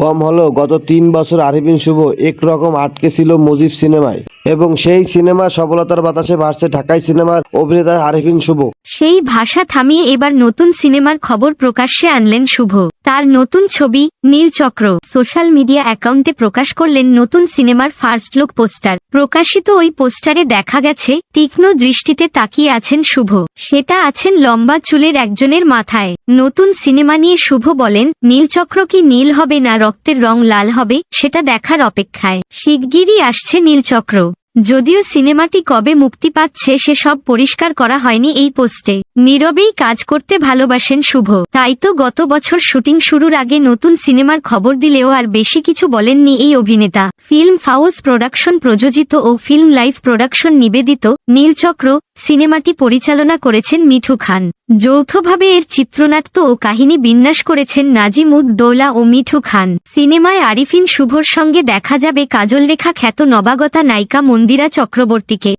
কম হলেও গত 3 বছর আরিফিন শুভ একরকম আটকে ছিল মুজিব সিনেমায় এবং সেই সিনেমার সফলতার বাতাসে ভাসছে ঢাকাই সিনেমার অভিনেতা আরিফিন শুভ। সেই ভাষা থামিয়ে এবার নতুন সিনেমার খবর প্রকাশ্যে আনলেন শুভ। তার নতুন ছবি নীলচক্র সোশ্যাল মিডিয়া অ্যাকাউন্টে প্রকাশ করলেন নতুন সিনেমার ফার্স্ট লুক পোস্টার। প্রকাশিত ওই পোস্টারে দেখা গেছে তীক্ষ্ণ দৃষ্টিতে তাকিয়ে আছেন শুভ, সেটা আছেন লম্বা চুলের একজনের মাথায়। নতুন সিনেমা নিয়ে শুভ বলেন, নীলচক্র কি নীল হবে না রক্তের রং লাল হবে সেটা দেখার অপেক্ষায়। শিগগিরই আসছে নীলচক্র। যদিও সিনেমাটি কবে মুক্তি পাচ্ছে সেসব পরিষ্কার করা হয়নি এই পোস্টে। নীরবেই কাজ করতে ভালোবাসেন শুভ, তাই তো গত বছর শুটিং শুরুর আগে নতুন সিনেমার খবর দিলেও আর বেশি কিছু বলেননি এই অভিনেতা। ফিল্ম হাউস প্রোডাকশন প্রযোজিত ও ফিল্ম লাইফ প্রোডাকশন নিবেদিত নীলচক্র সিনেমাটি পরিচালনা করেছেন মিঠু খান। যৌথভাবে এর চিত্রনাট্য ও কাহিনী বিন্যাস করেছেন নাজিম উদ দৌলা ও মিঠু খান। সিনেমায় আরিফিন শুভর সঙ্গে দেখা যাবে কাজল রেখা খ্যাত নবাগতা নায়িকা মন্দিরা চক্রবর্তীকে।